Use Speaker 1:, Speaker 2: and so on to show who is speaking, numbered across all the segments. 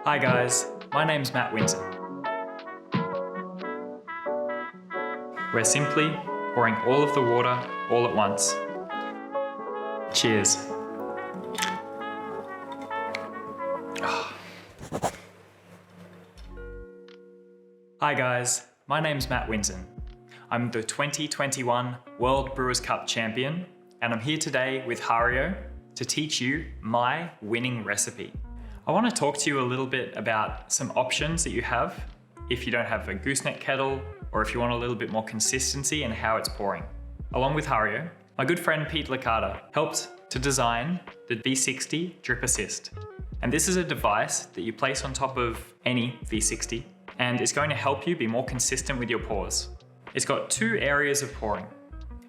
Speaker 1: Hi guys, my name's Matt Winton. We're simply pouring all of the water all at once. Cheers. Hi guys, my name's Matt Winton. I'm the 2021 World Brewers Cup champion, and I'm here today with HARIO to teach you my winning recipe. I want to talk to you a little bit about some options that you have if you don't have a gooseneck kettle or if you want a little bit more consistency in how it's pouring. Along with HARIO, my good friend Pete Licata helped to design the V60 Drip-Assist. And this is a device that you place on top of any V60 and it's going to help you be more consistent with your pours. It's got two areas of pouring.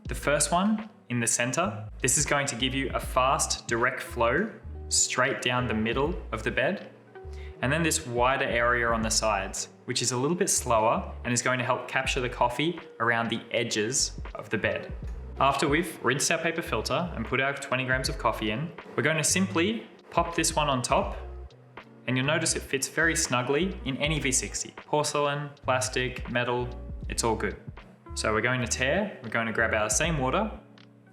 Speaker 1: The first one in the center, this is going to give you a fast, direct flow straight down the middle of the bed. And then this wider area on the sides, which is a little bit slower and is going to help capture the coffee around the edges of the bed. After we've rinsed our paper filter and put our 20 grams of coffee in, we're going to simply pop this one on top, and you'll notice it fits very snugly in any V60. Porcelain, plastic, metal, it's all good. So we're going to grab our same water,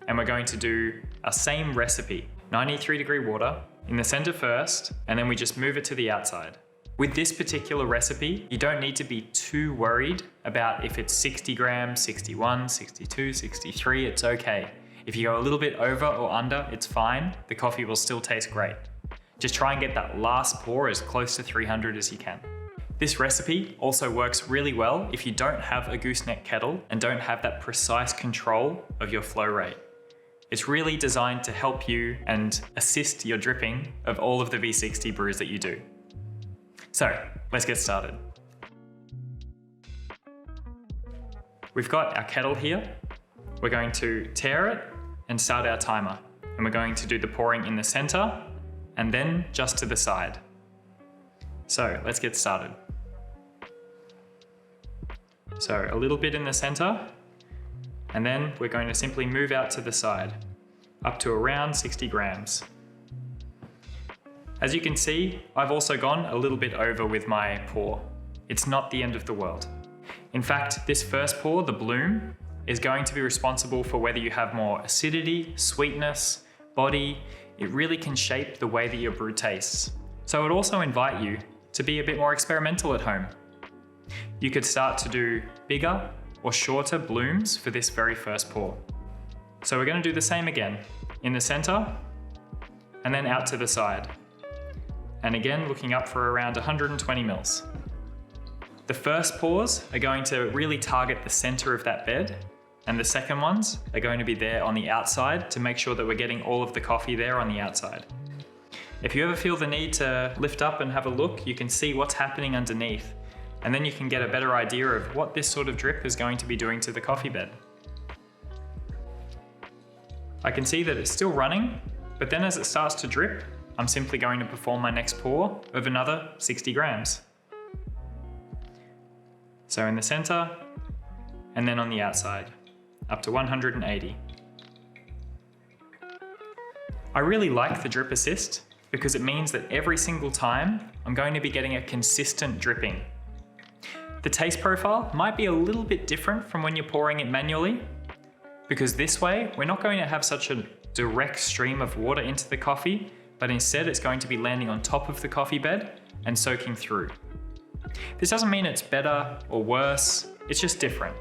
Speaker 1: and we're going to do our same recipe. 93-degree water in the center first, and then we just move it to the outside. With this particular recipe, you don't need to be too worried about if it's 60 grams, 61, 62, 63, it's okay. If you go a little bit over or under, it's fine. The coffee will still taste great. Just try and get that last pour as close to 300 as you can. This recipe also works really well if you don't have a gooseneck kettle and don't have that precise control of your flow rate. It's really designed to help you and assist your dripping of all of the V60 brews that you do. So let's get started. We've got our kettle here. We're going to tear it and start our timer. And we're going to do the pouring in the center and then just to the side. So let's get started. So a little bit in the center, and then we're going to simply move out to the side, up to around 60 grams. As you can see, I've also gone a little bit over with my pour. It's not the end of the world. In fact, this first pour, the bloom, is going to be responsible for whether you have more acidity, sweetness, body. It really can shape the way that your brew tastes. So I'd also invite you to be a bit more experimental at home. You could start to do bigger or shorter blooms for this very first pour. So we're going to do the same again, in the center, and then out to the side. And again, looking up for around 120 mils. The first pours are going to really target the center of that bed, and the second ones are going to be there on the outside to make sure that we're getting all of the coffee there on the outside. If you ever feel the need to lift up and have a look, you can see what's happening underneath. And then you can get a better idea of what this sort of drip is going to be doing to the coffee bed. I can see that it's still running, but then as it starts to drip, I'm simply going to perform my next pour of another 60 grams. So in the center, and then on the outside, up to 180. I really like the drip assist because it means that every single time, I'm going to be getting a consistent dripping. The taste profile might be a little bit different from when you're pouring it manually, because this way, we're not going to have such a direct stream of water into the coffee, but instead it's going to be landing on top of the coffee bed and soaking through. This doesn't mean it's better or worse, it's just different.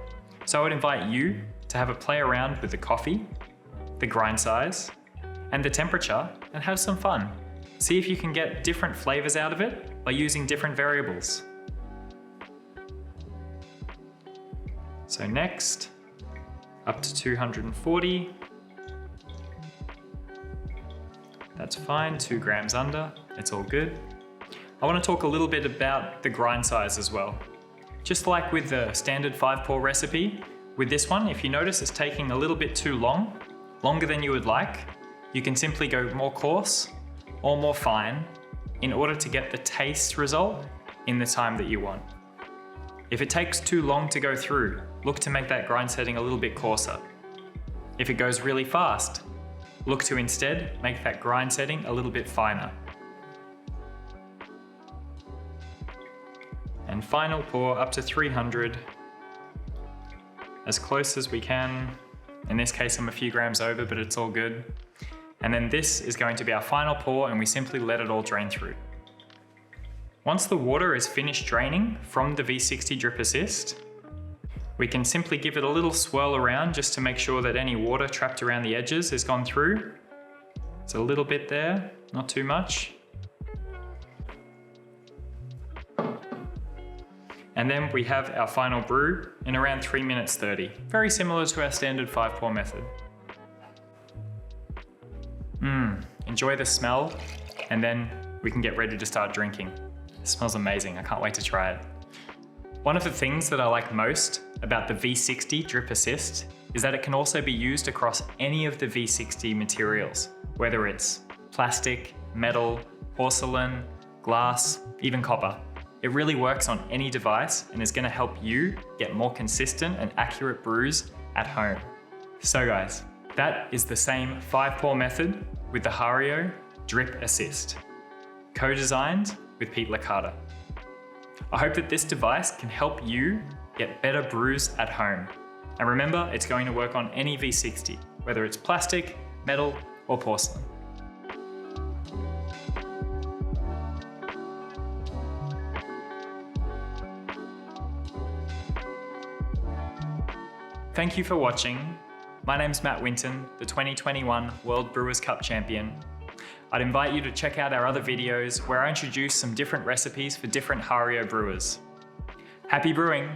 Speaker 1: So I would invite you to have a play around with the coffee, the grind size, and the temperature, and have some fun. See if you can get different flavors out of it by using different variables. So next, up to 240. That's fine, 2 grams under, it's all good. I want to talk a little bit about the grind size as well. Just like with the standard 5-pour recipe, with this one, if you notice it's taking a little bit too long, longer than you would like, you can simply go more coarse or more fine in order to get the taste result in the time that you want. If it takes too long to go through, look to make that grind setting a little bit coarser. If it goes really fast, look to instead make that grind setting a little bit finer. And final pour up to 300, as close as we can. In this case, I'm a few grams over, but it's all good. And then this is going to be our final pour, and we simply let it all drain through. Once the water is finished draining from the V60 Drip-Assist, we can simply give it a little swirl around just to make sure that any water trapped around the edges has gone through. It's a little bit there, not too much. And then we have our final brew in around 3 minutes 30. Very similar to our standard 5-pour method. Enjoy the smell, and then we can get ready to start drinking. It smells amazing, I can't wait to try it. One of the things that I like most about the V60 Drip-Assist is that it can also be used across any of the V60 materials, whether it's plastic, metal, porcelain, glass, even copper. It really works on any device and is going to help you get more consistent and accurate brews at home. So guys, that is the same 5-pour method with the HARIO Drip-Assist, co-designed with Pete Licata. I hope that this device can help you get better brews at home. And remember, it's going to work on any V60, whether it's plastic, metal, or porcelain. Thank you for watching. My name's Matt Winton, the 2021 World Brewers Cup champion. I'd invite you to check out our other videos where I introduce some different recipes for different HARIO brewers. Happy brewing!